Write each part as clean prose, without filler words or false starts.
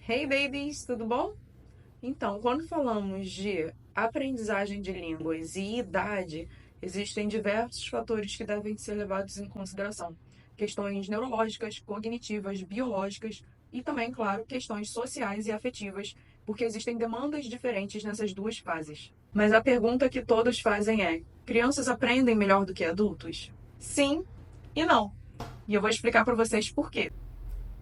Hey babies, tudo bom? Então, quando falamos de aprendizagem de línguas e idade, existem diversos fatores que devem ser levados em consideração. Questões neurológicas, cognitivas, biológicas e também, claro, questões sociais e afetivas, porque existem demandas diferentes nessas duas fases. Mas a pergunta que todos fazem é: crianças aprendem melhor do que adultos? Sim e não. E eu vou explicar para vocês por quê.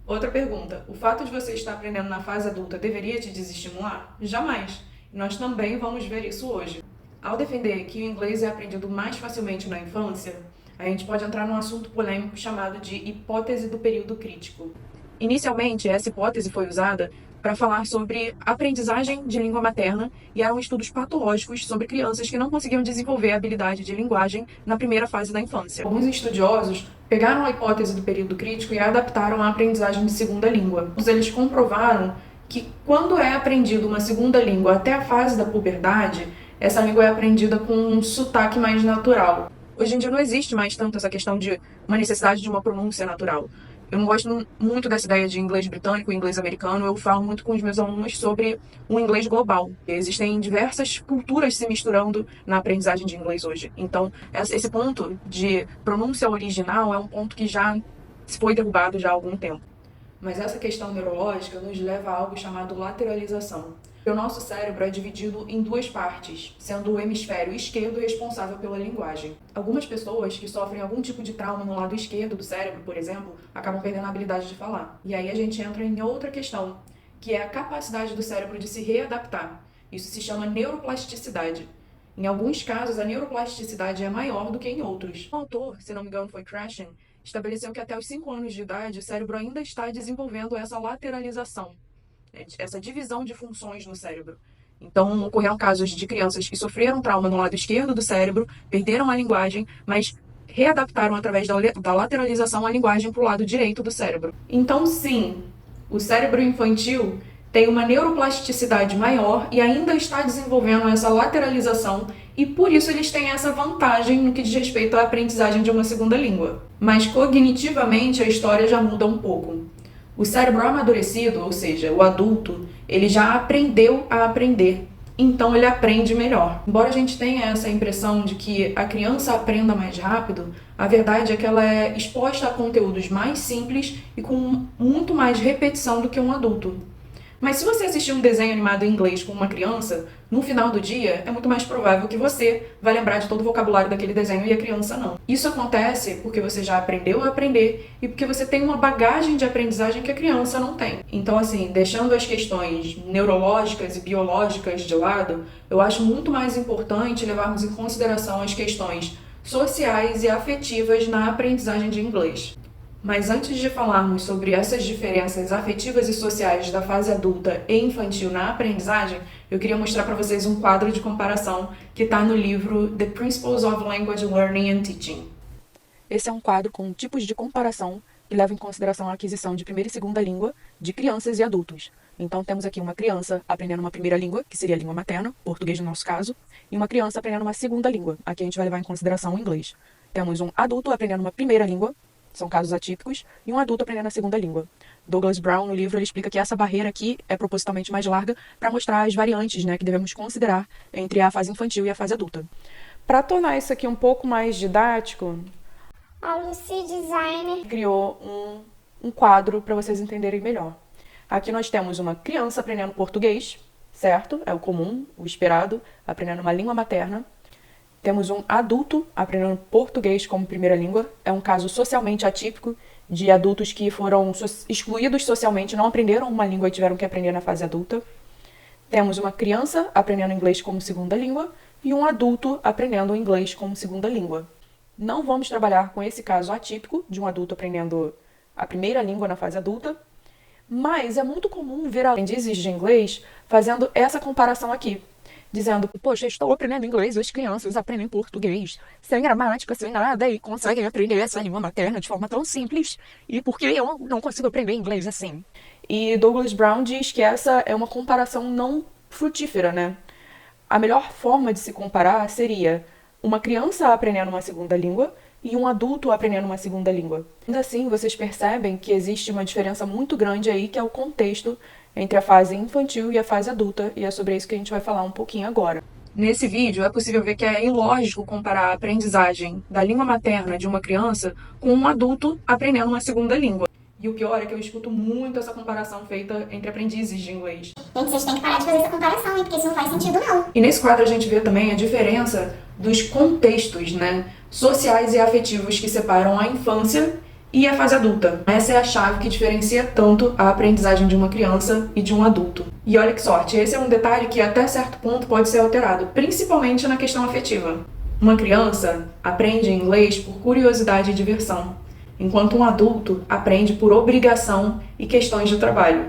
Outra pergunta: o fato de você estar aprendendo na fase adulta deveria te desestimular? Jamais. E nós também vamos ver isso hoje. Ao defender que o inglês é aprendido mais facilmente na infância, a gente pode entrar num assunto polêmico chamado de hipótese do período crítico. Inicialmente, essa hipótese foi usada para falar sobre aprendizagem de língua materna e eram estudos patológicos sobre crianças que não conseguiam desenvolver a habilidade de linguagem na primeira fase da infância. Alguns estudiosos pegaram a hipótese do período crítico e a adaptaram à aprendizagem de segunda língua. Eles comprovaram que quando é aprendido uma segunda língua até a fase da puberdade, essa língua é aprendida com um sotaque mais natural. Hoje em dia não existe mais tanto essa questão de uma necessidade de uma pronúncia natural. Eu não gosto muito dessa ideia de inglês britânico e inglês americano. Eu falo muito com os meus alunos sobre o inglês global. Existem diversas culturas se misturando na aprendizagem de inglês hoje. Então, esse ponto de pronúncia original é um ponto que já foi derrubado já há algum tempo. Mas essa questão neurológica nos leva a algo chamado lateralização. O nosso cérebro é dividido em duas partes, sendo o hemisfério esquerdo responsável pela linguagem. Algumas pessoas que sofrem algum tipo de trauma no lado esquerdo do cérebro, por exemplo, acabam perdendo a habilidade de falar. E aí a gente entra em outra questão, que é a capacidade do cérebro de se readaptar. Isso se chama neuroplasticidade. Em alguns casos, a neuroplasticidade é maior do que em outros. O autor, se não me engano foi Krashen, estabeleceu que até os 5 anos de idade o cérebro ainda está desenvolvendo essa lateralização, essa divisão de funções no cérebro. Então, ocorreram casos de crianças que sofreram trauma no lado esquerdo do cérebro, perderam a linguagem, mas readaptaram através da lateralização a linguagem para o lado direito do cérebro. Então, sim, o cérebro infantil tem uma neuroplasticidade maior e ainda está desenvolvendo essa lateralização e por isso eles têm essa vantagem no que diz respeito à aprendizagem de uma segunda língua. Mas cognitivamente a história já muda um pouco. O cérebro amadurecido, ou seja, o adulto, ele já aprendeu a aprender, então ele aprende melhor. Embora a gente tenha essa impressão de que a criança aprenda mais rápido, a verdade é que ela é exposta a conteúdos mais simples e com muito mais repetição do que um adulto. Mas se você assistir um desenho animado em inglês com uma criança, no final do dia, é muito mais provável que você vai lembrar de todo o vocabulário daquele desenho e a criança não. Isso acontece porque você já aprendeu a aprender e porque você tem uma bagagem de aprendizagem que a criança não tem. Então, assim, deixando as questões neurológicas e biológicas de lado, eu acho muito mais importante levarmos em consideração as questões sociais e afetivas na aprendizagem de inglês. Mas antes de falarmos sobre essas diferenças afetivas e sociais da fase adulta e infantil na aprendizagem, eu queria mostrar para vocês um quadro de comparação que está no livro The Principles of Language Learning and Teaching. Esse é um quadro com tipos de comparação que leva em consideração a aquisição de primeira e segunda língua de crianças e adultos. Então temos aqui uma criança aprendendo uma primeira língua, que seria a língua materna, português no nosso caso, e uma criança aprendendo uma segunda língua. Aqui a gente vai levar em consideração o inglês. Temos um adulto aprendendo uma primeira língua, são casos atípicos, e um adulto aprendendo a segunda língua. Douglas Brown, no livro, ele explica que essa barreira aqui é propositalmente mais larga para mostrar as variantes, que devemos considerar entre a fase infantil e a fase adulta. Para tornar isso aqui um pouco mais didático, a Lucy Designer criou um quadro para vocês entenderem melhor. Aqui nós temos uma criança aprendendo português, certo? É o comum, o esperado, aprendendo uma língua materna. Temos um adulto aprendendo português como primeira língua. É um caso socialmente atípico de adultos que foram excluídos socialmente, não aprenderam uma língua e tiveram que aprender na fase adulta. Temos uma criança aprendendo inglês como segunda língua e um adulto aprendendo inglês como segunda língua. Não vamos trabalhar com esse caso atípico de um adulto aprendendo a primeira língua na fase adulta, mas é muito comum ver aprendizes de inglês fazendo essa comparação aqui, dizendo, poxa, estou aprendendo inglês, as crianças aprendem português, sem gramática, sem nada, e conseguem aprender essa língua materna de forma tão simples, e por que eu não consigo aprender inglês assim? E Douglas Brown diz que essa é uma comparação não frutífera, né? A melhor forma de se comparar seria uma criança aprendendo uma segunda língua e um adulto aprendendo uma segunda língua. Ainda assim, vocês percebem que existe uma diferença muito grande aí, que é o contexto entre a fase infantil e a fase adulta, e é sobre isso que a gente vai falar um pouquinho agora. Nesse vídeo, é possível ver que é ilógico comparar a aprendizagem da língua materna de uma criança com um adulto aprendendo uma segunda língua. E o pior é que eu escuto muito essa comparação feita entre aprendizes de inglês. Gente, vocês têm que parar de fazer essa comparação, hein? Porque isso não faz sentido, não. E nesse quadro a gente vê também a diferença dos contextos, sociais e afetivos que separam a infância e a fase adulta. Essa é a chave que diferencia tanto a aprendizagem de uma criança e de um adulto. E olha que sorte, esse é um detalhe que até certo ponto pode ser alterado, principalmente na questão afetiva. Uma criança aprende inglês por curiosidade e diversão, enquanto um adulto aprende por obrigação e questões de trabalho.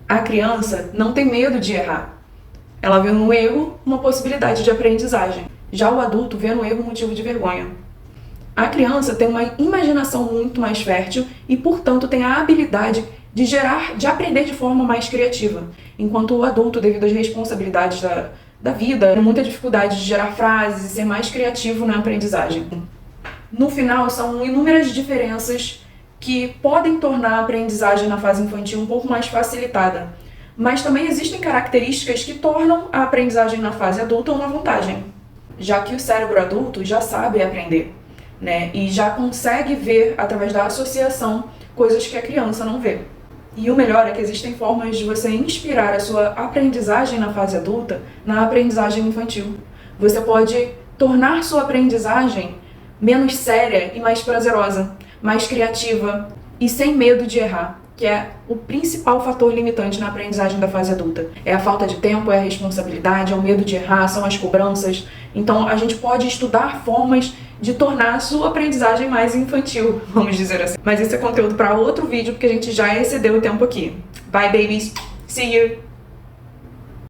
A criança não tem medo de errar. Ela vê no erro uma possibilidade de aprendizagem. Já o adulto vê no erro um motivo de vergonha. A criança tem uma imaginação muito mais fértil e, portanto, tem a habilidade de aprender de forma mais criativa, enquanto o adulto, devido às responsabilidades da vida, tem muita dificuldade de gerar frases e ser mais criativo na aprendizagem. No final, são inúmeras diferenças que podem tornar a aprendizagem na fase infantil um pouco mais facilitada, mas também existem características que tornam a aprendizagem na fase adulta uma vantagem, já que o cérebro adulto já sabe aprender, e já consegue ver, através da associação, coisas que a criança não vê. E o melhor é que existem formas de você inspirar a sua aprendizagem na fase adulta na aprendizagem infantil. Você pode tornar sua aprendizagem menos séria e mais prazerosa, mais criativa e sem medo de errar, que é o principal fator limitante na aprendizagem da fase adulta. É a falta de tempo, é a responsabilidade, é o medo de errar, são as cobranças. Então a gente pode estudar formas de tornar a sua aprendizagem mais infantil, vamos dizer assim. Mas esse é conteúdo para outro vídeo, porque a gente já excedeu o tempo aqui. Bye, babies! See you!